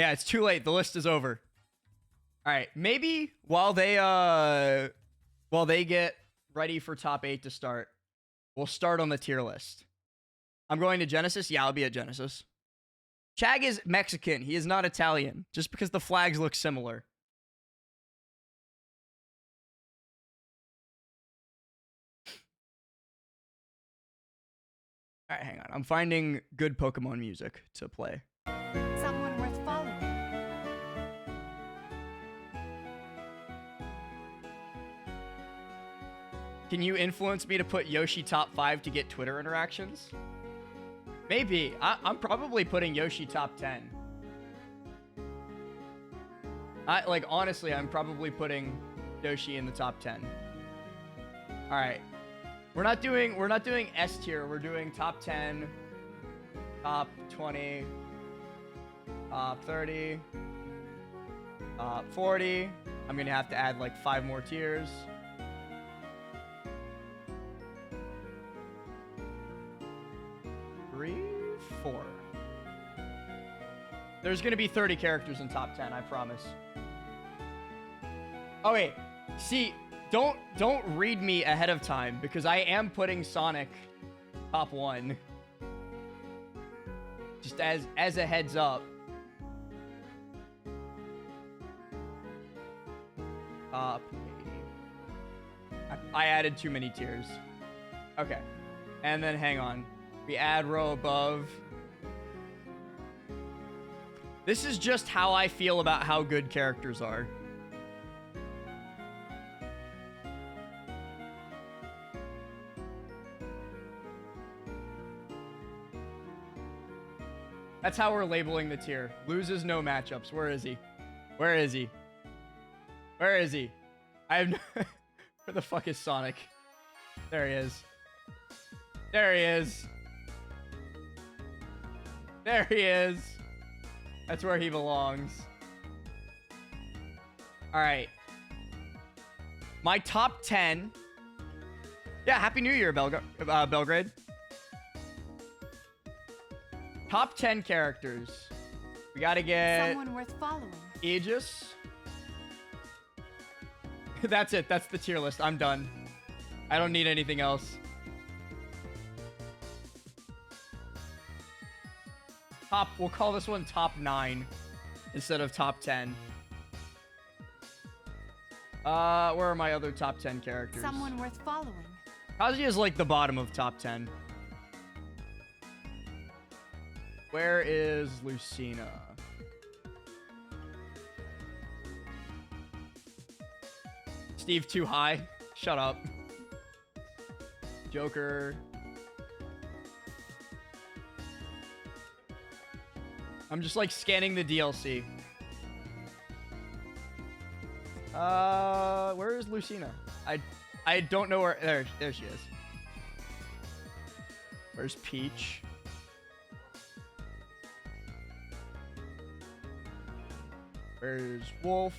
Yeah, it's too late. The list is over. All right, maybe while they get ready for top 8 to start, we'll start on the tier list. I'm going to Genesis. Yeah, I'll be at Genesis. Chag is Mexican. He is not Italian. Just because the flags look similar. All right, hang on. I'm finding good Pokemon music to play. Someone worth following. Can you influence me to put Yoshi top 5 to get Twitter interactions? Maybe. I'm probably putting Yoshi top 10. Like, honestly, I'm probably putting Yoshi in the top 10. All right. We're not doing S tier. We're doing top 10, top 20, top 30, top 40. I'm going to have to add like 5 more tiers. Four. There's gonna be 30 characters in top 10, I promise. Oh wait, see, don't read me ahead of time because I am putting Sonic top 1. Just as a heads up. Top 80. I added too many tiers. Okay, and then hang on. We add row above. This is just how I feel about how good characters are. That's how we're labeling the tier. Loses no matchups. Where is he? Where is he? Where is he? I have no... Where the fuck is Sonic? There he is. There he is. There he is. That's where he belongs. All right. My top 10. Yeah, Happy New Year, Belgrade. Top 10 characters. We gotta get... Someone worth following. Aegis. That's it. That's the tier list. I'm done. I don't need anything else. We'll call this one top 9 instead of top 10. Where are my other top 10 characters? Someone worth following. Kazuya is like the bottom of top 10. Where is Lucina? Steve too high. Shut up. Joker. I'm just like scanning the DLC. Where is Lucina? I don't know where. There she is. Where's Peach? Where's Wolf?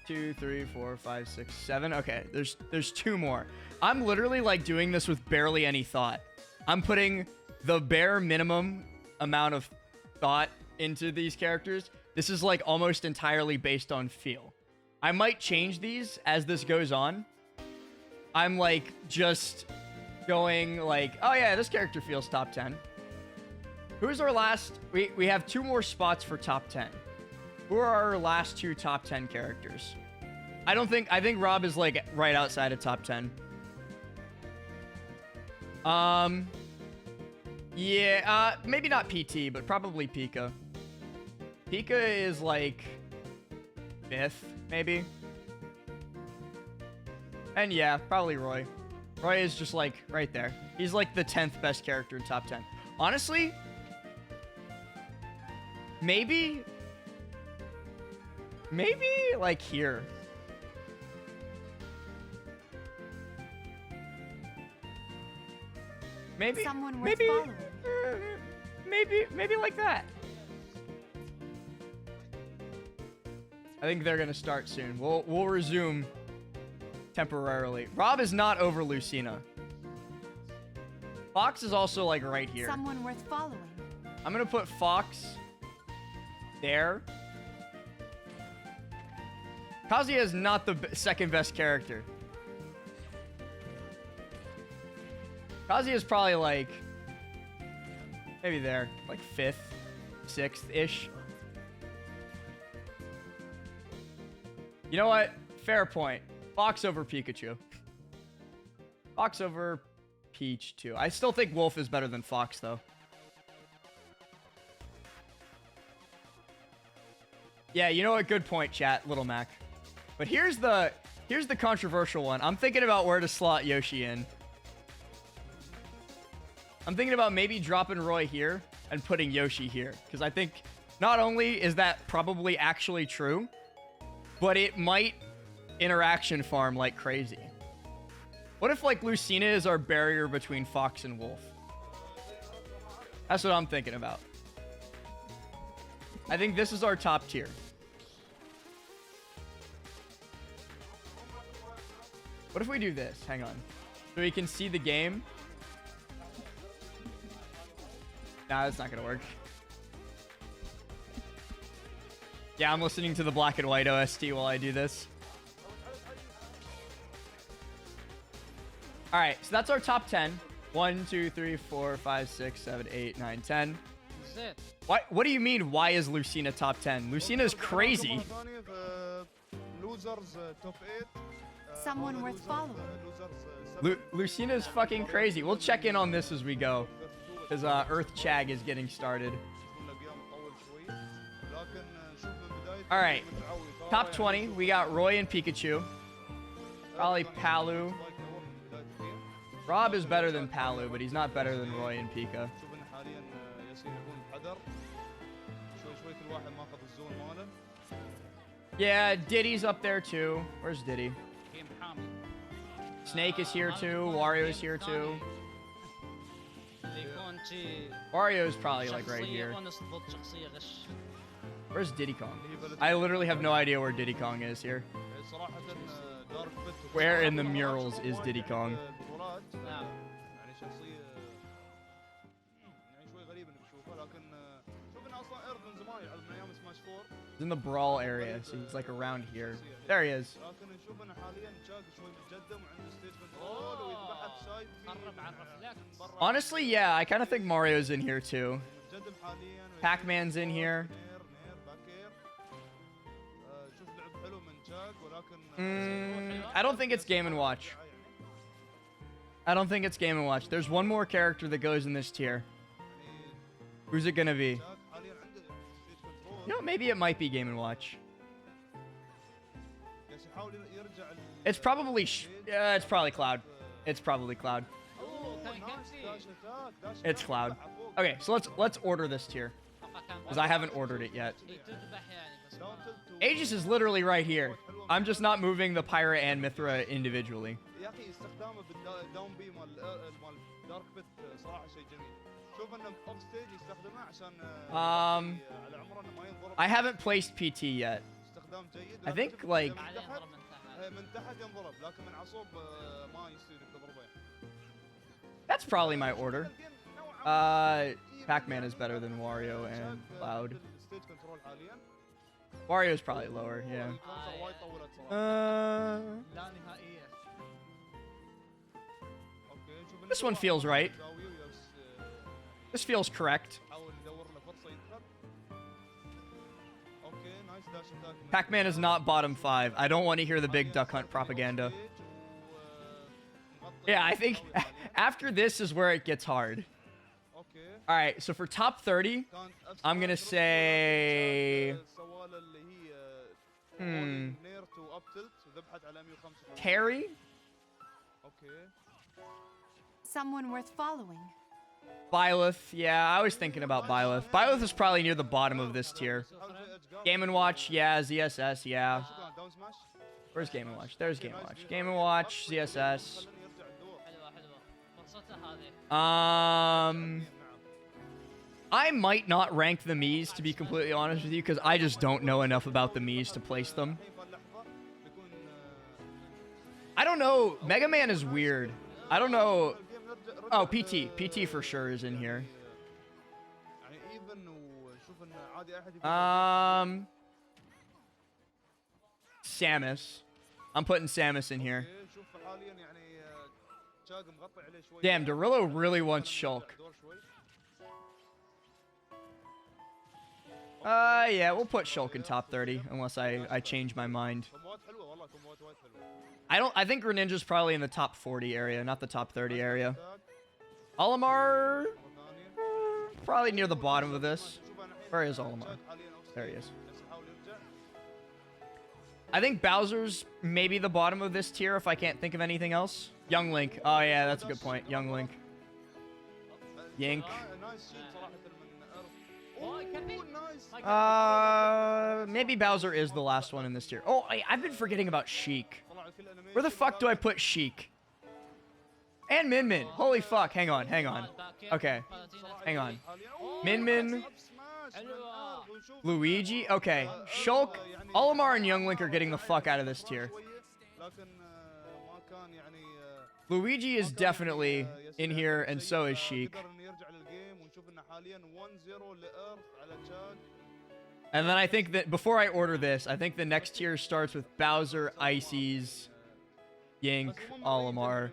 2, 3, 4, 5, 6, 7. Okay, there's 2 more. I'm literally like doing this with barely any thought. I'm putting the bare minimum amount of thought into these characters. This is like almost entirely based on feel. I might change these as this goes on. I'm like just going like, oh yeah, this character feels top 10. Who's our last? We have 2 more spots for top 10. Who are our last 2 top 10 characters? I think Rob is like right outside of top 10. Yeah, maybe not PT, but probably Pika. Pika is like 5th, maybe. And yeah, probably Roy. Roy is just like right there. He's like the 10th best character in top 10. Honestly, maybe like here. Maybe Someone worth following. Maybe like that. I think they're gonna start soon. We'll resume temporarily. Rob is not over Lucina. Fox is also like right here. Someone worth following. I'm gonna put Fox there. Kazuya is not the second best character. Kazuya is probably like maybe there, like 5th, 6th-ish. You know what? Fair point. Fox over Pikachu. Fox over Peach, too. I still think Wolf is better than Fox, though. Yeah, you know what? Good point, chat, Little Mac. But here's the controversial one. I'm thinking about where to slot Yoshi in. I'm thinking about maybe dropping Roy here and putting Yoshi here. Because I think not only is that probably actually true, but it might interaction farm like crazy. What if, like, Lucina is our barrier between Fox and Wolf? That's what I'm thinking about. I think this is our top tier. What if we do this? Hang on. So we can see the game. Nah, that's not gonna work. Yeah, I'm listening to the black and white OST while I do this. All right, so that's our top 10. 1, 2, 3, 4, 5, 6, 7, 8, 9, 10. What do you mean, why is Lucina top 10? Lucina is crazy. Someone worth following. Lucina is fucking crazy. We'll check in on this as we go. Because Earth Chag is getting started. All right, top 20. We got Roy and Pikachu. Probably Palu. Rob is better than Palu, but he's not better than Roy and Pika. Yeah, Diddy's up there too. Where's Diddy? Snake is here too. Wario is here too. Wario is probably like right here. Where's Diddy Kong? I literally have no idea where Diddy Kong is here. Where in the murals is Diddy Kong? He's in the brawl area, so he's like around here. There he is. Honestly, yeah, I kind of think Mario's in here too. Pac-Man's in here. I don't think it's Game & Watch. I don't think it's Game & Watch. There's one more character that goes in this tier. Who's it gonna be? You know, maybe it might be Game & Watch. It's probably it's probably Cloud. It's probably Cloud. It's Cloud. Okay, so let's order this tier, because I haven't ordered it yet. Aegis is literally right here. I'm just not moving the Pyra and Mithra individually. I haven't placed PT yet. I think like that's probably my order. Pac-Man is better than Wario and Cloud. Wario's probably lower, yeah. This one feels right. This feels correct. Pac-Man is not bottom 5. I don't want to hear the big duck hunt propaganda. Yeah, I think after this is where it gets hard. All right, so for top 30, I'm going to say... Terry? Someone worth following. Byleth, yeah, I was thinking about Byleth. Byleth is probably near the bottom of this tier. Game & Watch, yeah. ZSS, yeah. Where's Game & Watch? There's Game & Watch. Game & Watch, ZSS. I might not rank the Miis, to be completely honest with you, because I just don't know enough about the Miis to place them. I don't know. Mega Man is weird. I don't know. Oh, PT for sure is in here. Samus. I'm putting Samus in here. Damn, Derillo really wants Shulk. Yeah, we'll put Shulk in top 30 unless I change my mind. I think Greninja's probably in the top 40 area, not the top 30 area. Olimar, probably near the bottom of this. Where is Olimar? There he is. I think Bowser's maybe the bottom of this tier if I can't think of anything else. Young Link. Oh yeah, that's a good point. Young Link. Yink. Maybe Bowser is the last one in this tier. Oh, I've been forgetting about Sheik. Where the fuck do I put Sheik? And Min Min. Holy fuck. Hang on. Okay. Hang on. Min Min. Luigi. Okay. Shulk, Olimar, and Young Link are getting the fuck out of this tier. Luigi is definitely in here, and so is Sheik. And then I think that before I order this, I think the next tier starts with Bowser, Ices, Yink, Olimar.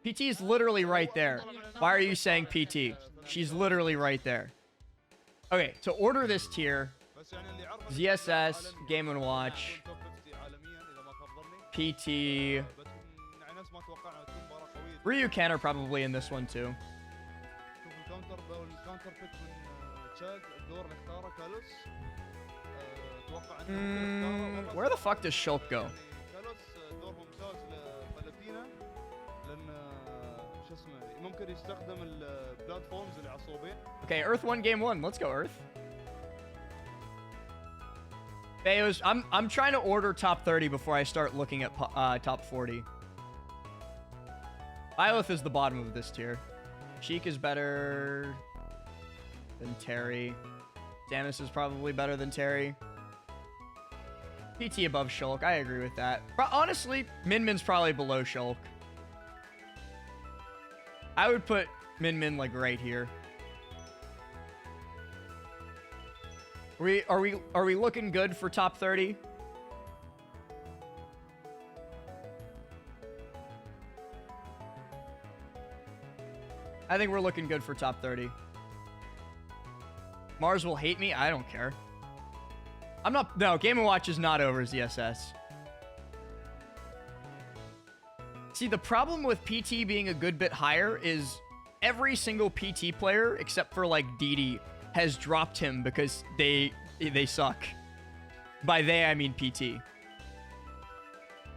PT is literally right there. Why are you saying PT? She's literally right there. Okay, to order this tier, ZSS, Game & Watch, PT, Ryuken are probably in this one too. Where the fuck does Shulk go? Okay, Earth 1, Game 1. Let's go, Earth. Bayo's, I'm trying to order top 30 before I start looking at top 40. Byleth is the bottom of this tier. Sheik is better than Terry. Samus is probably better than Terry. PT above Shulk. I agree with that. Honestly, Min Min's probably below Shulk. I would put Min Min like right here. Are we looking good for top 30? I think we're looking good for top 30. Mars will hate me. I don't care. No, Game & Watch is not over ZSS. See, the problem with PT being a good bit higher is every single PT player, except for like DD, has dropped him because they suck. By they, I mean PT.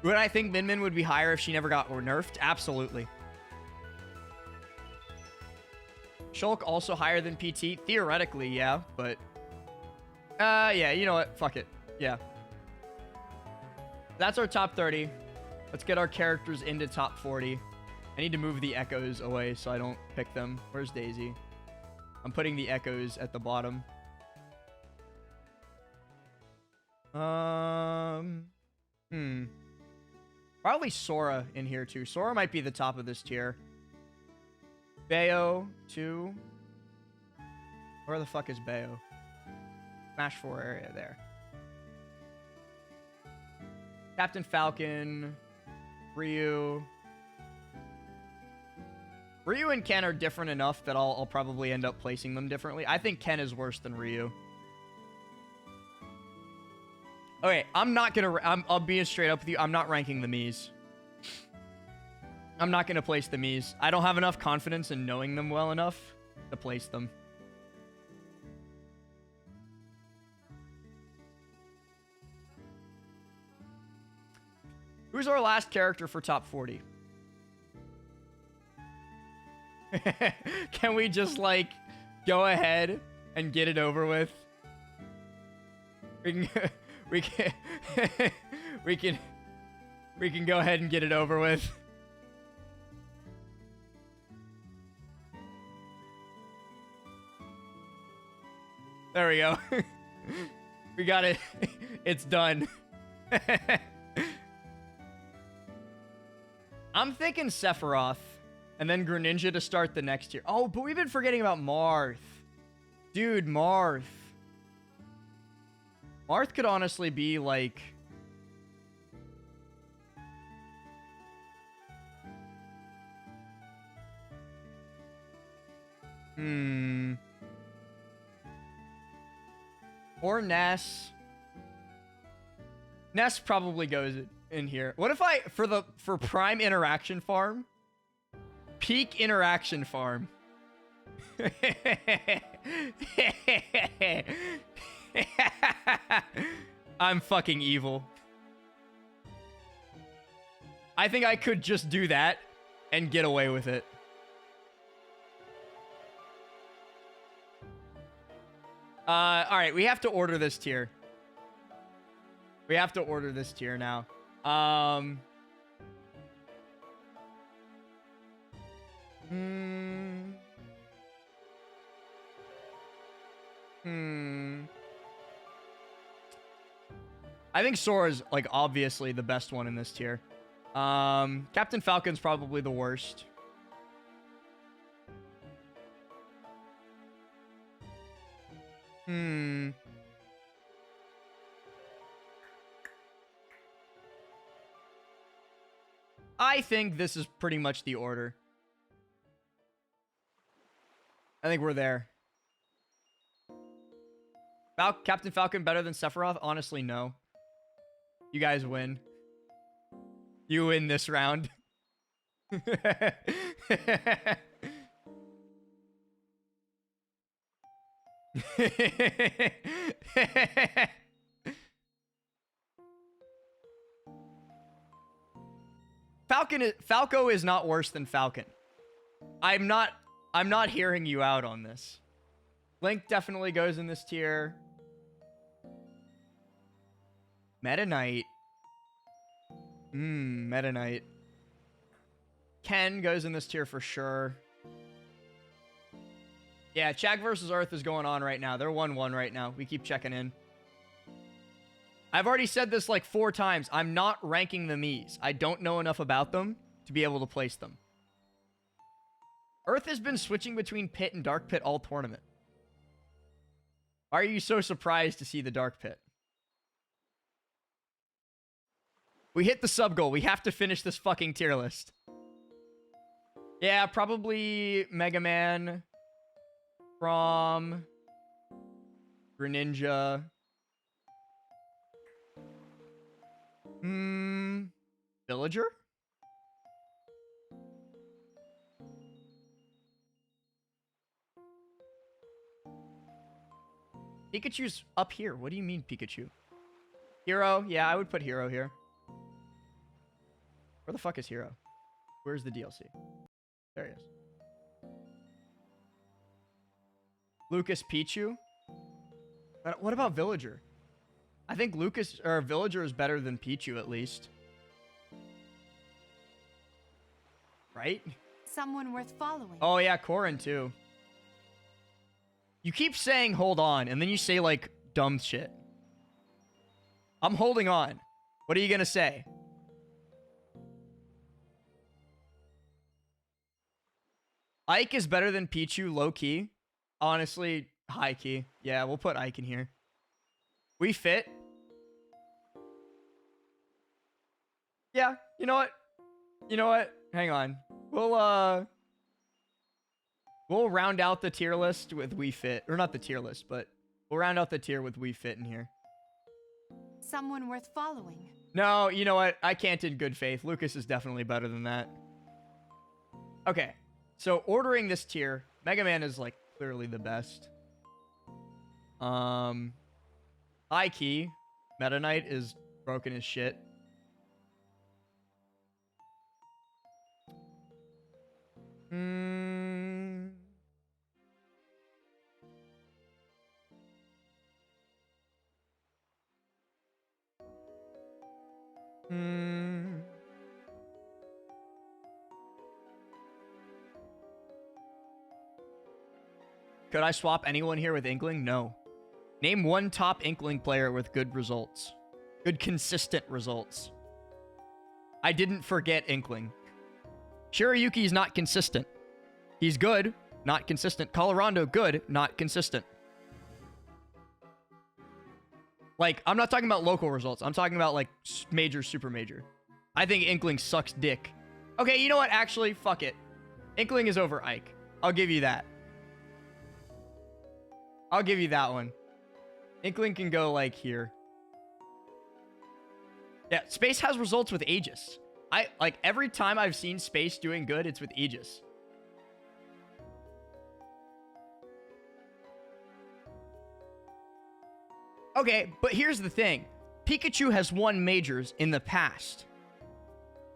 Would I think Min Min would be higher if she never got nerfed? Absolutely. Shulk also higher than PT? Theoretically, yeah, but... yeah, you know what? Fuck it. Yeah. That's our top 30. Let's get our characters into top 40. I need to move the echoes away so I don't pick them. Where's Daisy? I'm putting the echoes at the bottom. Probably Sora in here too. Sora might be the top of this tier. Bayo, 2. Where the fuck is Bayo? Smash 4 area there. Captain Falcon, Ryu. Ryu and Ken are different enough that I'll probably end up placing them differently. I think Ken is worse than Ryu. Okay, I'll be straight up with you. I'm not ranking the Miis. I'm not going to place the Miis. I don't have enough confidence in knowing them well enough to place them. Who's our last character for top 40? Can we just, like, go ahead and get it over with? We can go ahead and get it over with. There we go. We got it. It's done. I'm thinking Sephiroth. And then Greninja to start the next tier. Oh, but we've been forgetting about Marth. Dude, Marth. Marth could honestly be like... Or Ness. Ness probably goes in here. What if I, for prime interaction farm, peak interaction farm. I'm fucking evil. I think I could just do that and get away with it. All right, we have to order this tier. We have to order this tier now. I think Sora's like obviously the best one in this tier. Captain Falcon's probably the worst. I think this is pretty much the order. I think we're there. Captain Falcon better than Sephiroth? Honestly, no. You guys win. You win this round. Falco is not worse than Falcon. I'm not hearing you out on this. Link definitely goes in this tier. Meta Knight. Meta Knight. Ken goes in this tier for sure. Yeah, Chag versus Earth is going on right now. They're 1-1 right now. We keep checking in. I've already said this like 4 times. I'm not ranking the Miis. I don't know enough about them to be able to place them. Earth has been switching between Pit and Dark Pit all tournament. Why are you so surprised to see the Dark Pit? We hit the sub goal. We have to finish this fucking tier list. Yeah, probably Mega Man from Greninja. Villager? Pikachu's up here. What do you mean, Pikachu? Hero? Yeah, I would put Hero here. Where the fuck is Hero? Where's the DLC? There he is. Lucas Pichu? What about Villager? I think Villager is better than Pichu at least. Right? Someone worth following. Oh yeah, Corrin too. You keep saying hold on, and then you say like dumb shit. I'm holding on. What are you gonna say? Ike is better than Pichu, low key. Honestly, high key. Yeah, we'll put Ike in here. We fit. Yeah, you know what? You know what? Hang on. We'll round out the tier list with We Fit. Or not the tier list, but we'll round out the tier with We Fit in here. Someone worth following. No, you know what? I can't in good faith. Lucas is definitely better than that. Okay. So ordering this tier, Mega Man is like clearly the best. High key, Meta Knight is broken as shit. Could I swap anyone here with Inkling? No. Name one top Inkling player with good results. Good consistent results. I didn't forget Inkling. Shirayuki's not consistent. He's good, not consistent. Colorado, good, not consistent. Like, I'm not talking about local results. I'm talking about, like, major, super major. I think Inkling sucks dick. Okay, you know what? Actually, fuck it. Inkling is over Ike. I'll give you that. I'll give you that one. Inkling can go, like, here. Yeah, Space has results with Aegis. Like, every time I've seen Space doing good, it's with Aegis. Okay, but here's the thing. Pikachu has won majors in the past.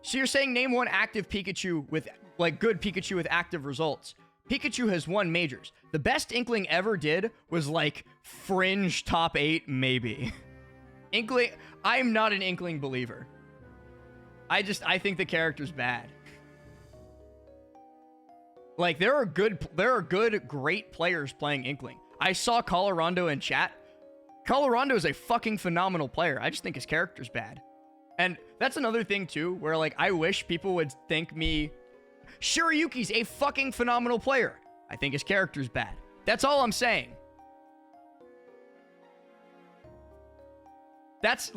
So you're saying name one active Pikachu with, like, good Pikachu with active results. Pikachu has won majors. The best Inkling ever did was, like, fringe top 8, maybe. Inkling, I'm not an Inkling believer. I think the character's bad. Like, there are good, great players playing Inkling. I saw Colorado in chat. Colorado is a fucking phenomenal player. I just think his character's bad. And that's another thing, too, where, like, I wish people would think me... Shirayuki's a fucking phenomenal player. I think his character's bad. That's all I'm saying. That's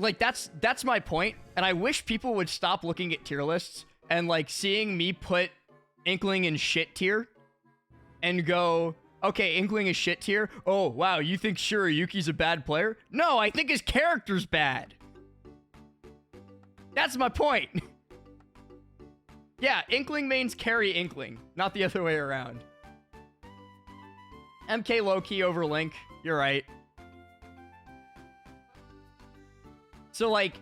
my point. And I wish people would stop looking at tier lists and, like, seeing me put Inkling in shit tier and go... Okay, Inkling is shit tier. Oh, wow, you think Shirayuki's a bad player? No, I think his character's bad. That's my point. Yeah, Inkling mains carry Inkling, not the other way around. MK low-key over Link. You're right. So, like,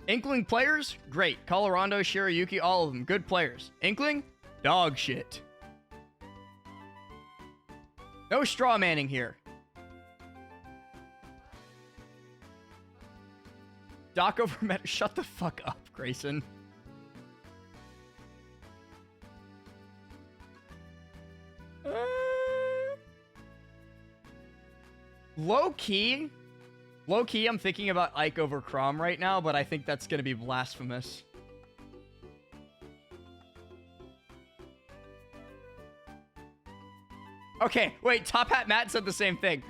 Inkling players, great. Colorado, Shirayuki, all of them, good players. Inkling, dog shit. No straw manning here. Doc over meta. Shut the fuck up, Grayson. Low-key, I'm thinking about Ike over Chrom right now, but I think that's going to be blasphemous. Okay, wait, Top Hat Matt said the same thing.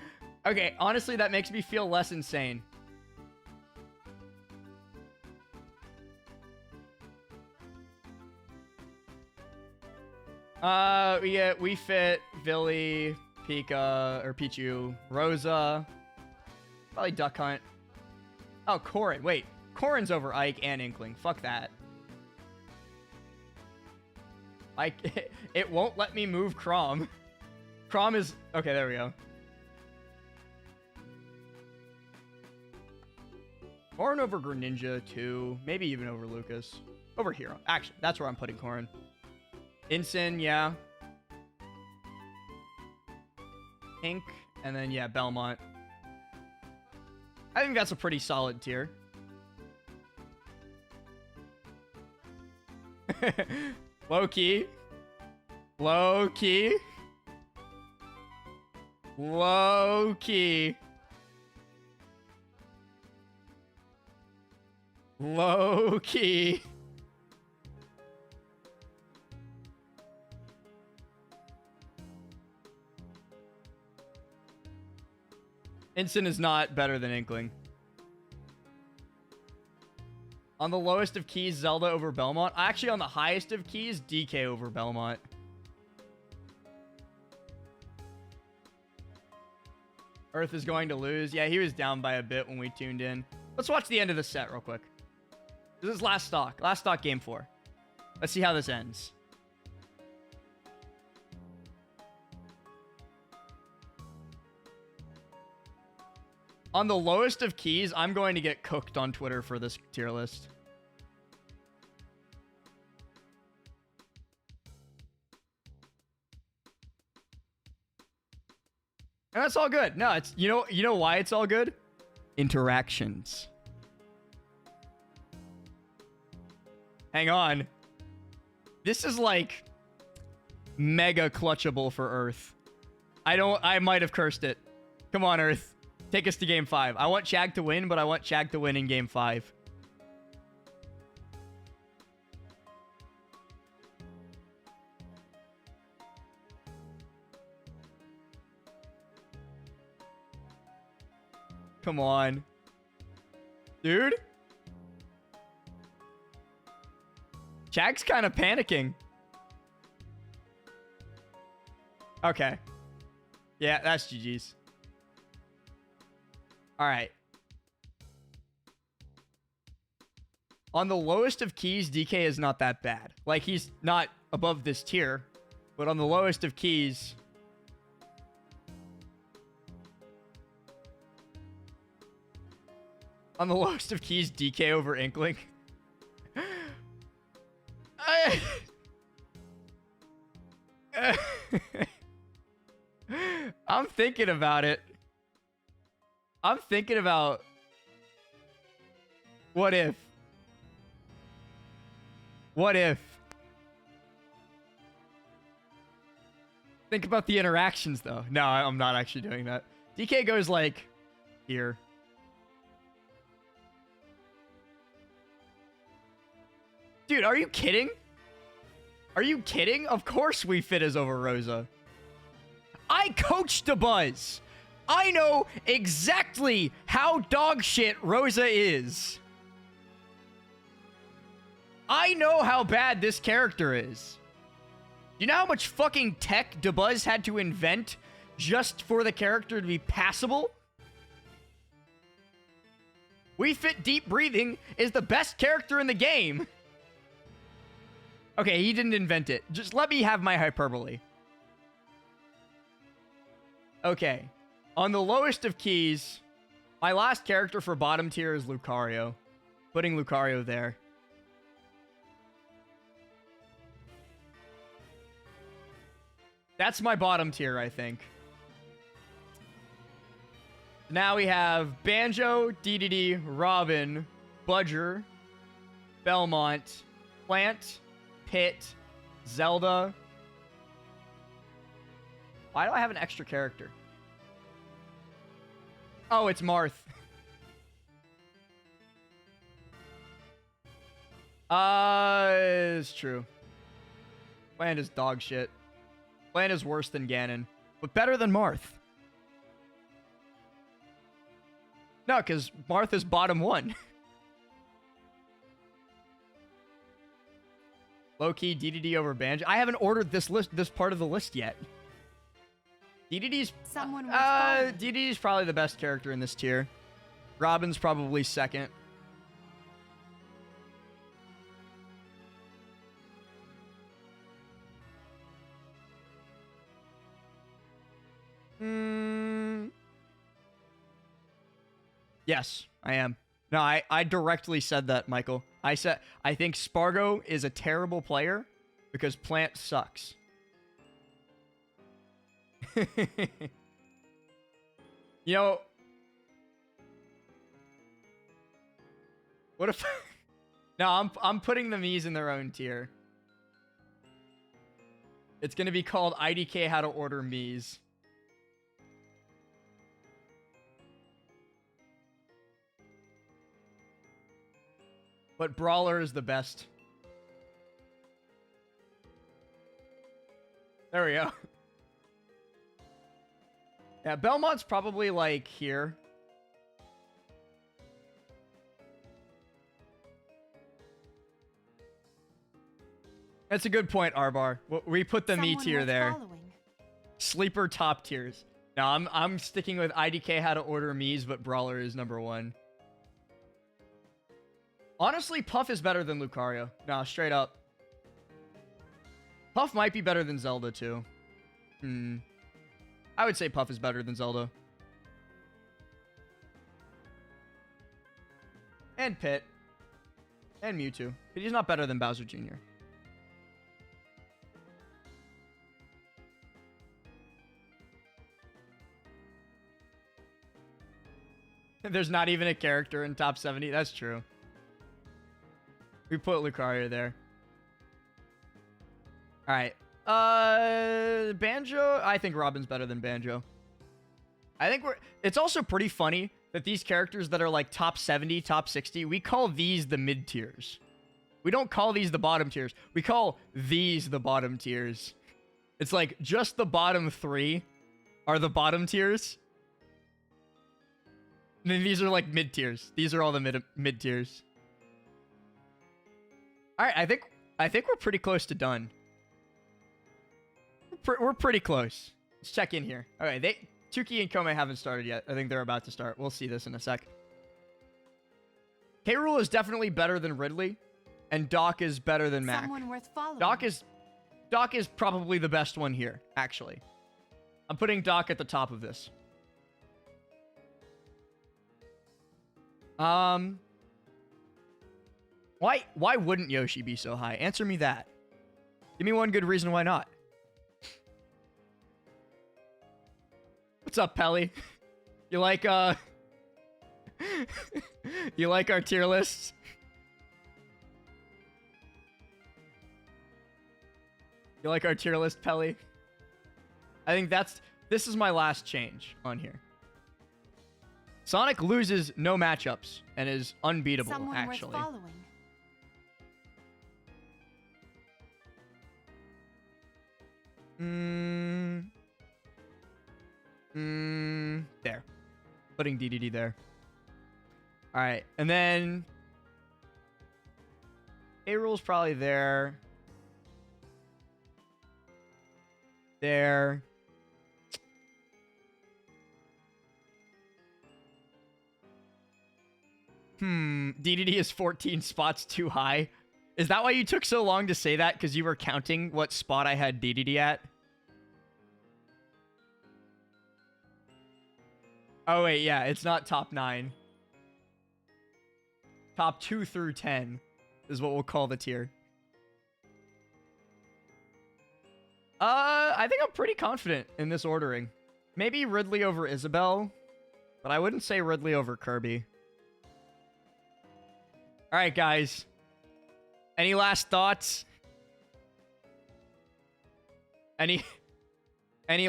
Okay, honestly, that makes me feel less insane. We fit Villy, Pika, or Pichu, Rosa, probably Duck Hunt. Oh, Corrin. Wait, Corrin's over Ike and Inkling. Fuck that. It won't let me move Chrom. Chrom is... Okay, there we go. Corrin over Greninja, too. Maybe even over Lucas. Over Hero. Actually, that's where I'm putting Corrin. Incin, yeah. Ink, and then, yeah, Belmont. I think that's a pretty solid tier. Low-key. Low-key. Low-key. Low-key. Incin is not better than Inkling. On the lowest of keys, Zelda over Belmont. Actually, on the highest of keys, DK over Belmont. Earth is going to lose. Yeah, he was down by a bit when we tuned in. Let's watch the end of the set real quick. This is last stock. Last stock, game 4. Let's see how this ends. On the lowest of keys, I'm going to get cooked on Twitter for this tier list. And that's all good. No, it's you know why it's all good? Interactions. Hang on. This is like mega clutchable for Earth. I might have cursed it. Come on, Earth. Take us to game 5. I want Chag to win, but I want Chag to win in game 5. Come on. Dude? Jack's kind of panicking. Okay. Yeah, that's GG's. All right. On the lowest of keys, DK is not that bad. Like, he's not above this tier, but on the lowest of keys... On the lowest of keys, DK over Inkling. I'm thinking about it. I'm thinking about... What if? What if? Think about the interactions, though. No, I'm not actually doing that. DK goes, like, here. Dude, are you kidding? Are you kidding? Of course we fit as over Rosa. I coached the Buzz. I know exactly how dog shit Rosa is. I know how bad this character is. You know how much fucking tech DeBuzz had to invent just for the character to be passable? We Fit Deep Breathing is the best character in the game. Okay, he didn't invent it. Just let me have my hyperbole. Okay. On the lowest of keys, my last character for bottom tier is Lucario. Putting Lucario there. That's my bottom tier, I think. Now we have Banjo, DDD, Robin, Budger, Belmont, Plant, Pit, Zelda. Why do I have an extra character? Oh, it's Marth. It's true. Plant is dog shit. Plant is worse than Ganon, but better than Marth. No, because Marth is bottom one. Low-key DDD over Banjo. I haven't ordered this part of the list yet. DDD's DDD's probably the best character in this tier. Robin's probably second. Yes, I am. No, I directly said that, Michael. I said I think Spargo is a terrible player because Plant sucks. You know, what if... No, I'm putting the Miis in their own tier. It's going to be called IDK How to Order Miis. But Brawler is the best. There we go. Yeah, Belmont's probably, like, here. That's a good point, Arbar. We put the Mii tier there. Following. Sleeper top tiers. No, I'm sticking with IDK How to Order Miis, but Brawler is number one. Honestly, Puff is better than Lucario. No, straight up. Puff might be better than Zelda, too. I would say Puff is better than Zelda. And Pit. And Mewtwo. But he's not better than Bowser Jr. There's not even a character in top 70. That's true. We put Lucario there. Alright. Banjo? I think Robin's better than Banjo. I think it's also pretty funny that these characters that are like top 70, top 60, we call these the mid tiers. We don't call these the bottom tiers. We call these the bottom tiers. It's like just the bottom three are the bottom tiers. These are like mid tiers. These are all the mid tiers. All right, I think we're pretty close to done. We're pretty close. Let's check in here. All right, Tuki and Kome haven't started yet. I think they're about to start. We'll see this in a sec. K. Rool is definitely better than Ridley, and Doc is better than Mac. Someone worth following. Doc is probably the best one here, actually. I'm putting Doc at the top of this. Why wouldn't Yoshi be so high? Answer me that. Give me one good reason why not. What's up, Pelly? You like you like our tier lists? You like our tier list, Pelly? I think this is my last change on here. Sonic loses no matchups and is unbeatable, Someone actually. worth following. There. Putting DDD there. All right, and then A-Rool's probably there. There. DDD is 14 spots too high. Is that why you took so long to say that? Because you were counting what spot I had DDD at? Oh, wait, yeah. It's not top 9. Top 2 through 10 is what we'll call the tier. I think I'm pretty confident in this ordering. Maybe Ridley over Isabelle, but I wouldn't say Ridley over Kirby. All right, guys. Any last thoughts? Any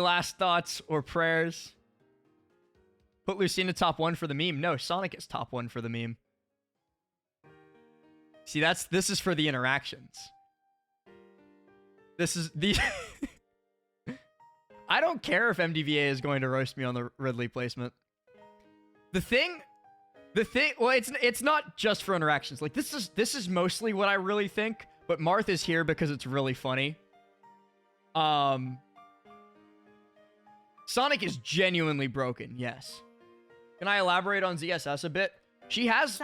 last thoughts or prayers? Put Lucina top 1 for the meme. No, Sonic is top 1 for the meme. See, this is for the interactions. This is the... I don't care if MDVA is going to roast me on the Ridley placement. The thing, well, it's not just for interactions. Like, this is mostly what I really think, but Marth is here because it's really funny. Sonic is genuinely broken, yes. Can I elaborate on ZSS a bit? She has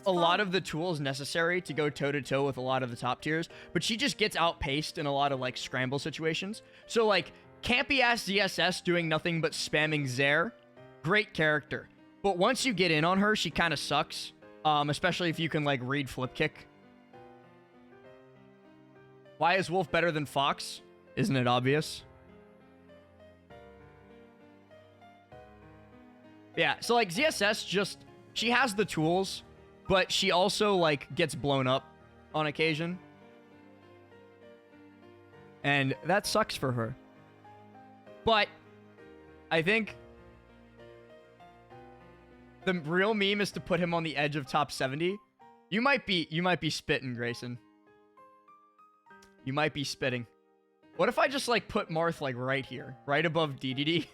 a lot of the tools necessary to go toe-to-toe with a lot of the top tiers, but she just gets outpaced in a lot of, like, scramble situations. So, like, campy-ass ZSS doing nothing but spamming Zaire, great character. But once you get in on her, she kind of sucks, especially if you can, like, read flip kick. Why is Wolf better than Fox? Isn't it obvious? Yeah, so, like, ZSS just... She has the tools, but she also, like, gets blown up on occasion. And that sucks for her. But I think the real meme is to put him on the edge of top 70. You might be spitting, Grayson. You might be spitting. What if I just, like, put Marth, like, right here, right above DDD?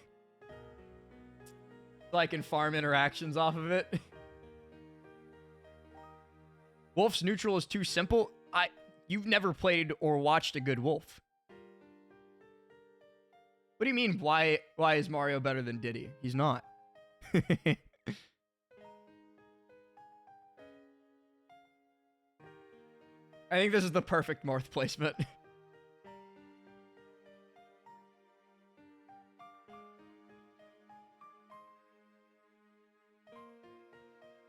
So I can farm interactions off of it. Wolf's neutral is too simple. You've never played or watched a good Wolf. What do you mean, why is Mario better than Diddy? He's not. I think this is the perfect Marth placement.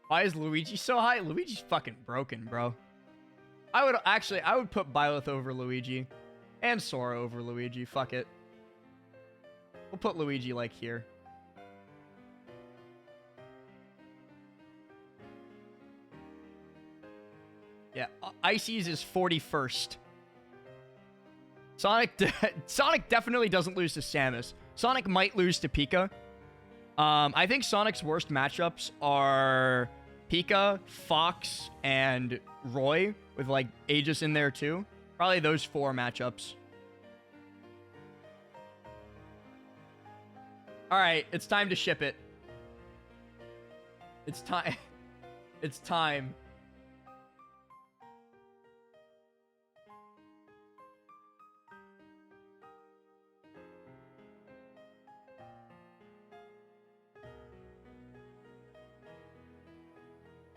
Why is Luigi so high? Luigi's fucking broken, bro. I would put Byleth over Luigi. And Sora over Luigi. Fuck it. We'll put Luigi, like, here. Yeah, Icy's is 41st. Sonic definitely doesn't lose to Samus. Sonic might lose to Pika. I think Sonic's worst matchups are Pika, Fox, and Roy, with, like, Aegis in there, too. Probably those 4 matchups. Alright, it's time to ship it. It's time. It's time.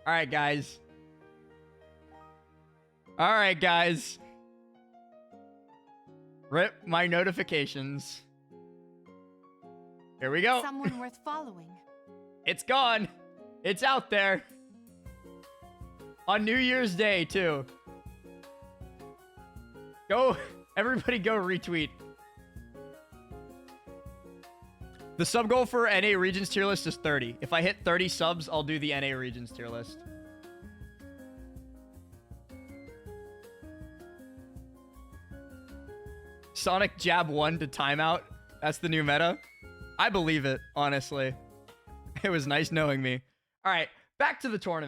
All right, guys. All right, guys. Rip my notifications. Here we go. Someone worth following. It's gone. It's out there. On New Year's Day, too. Go. Everybody go retweet. The sub goal for NA Regions tier list is 30. If I hit 30 subs, I'll do the NA Regions tier list. Sonic jab 1 to timeout. That's the new meta. I believe it, honestly. It was nice knowing me. All right, back to the tournament.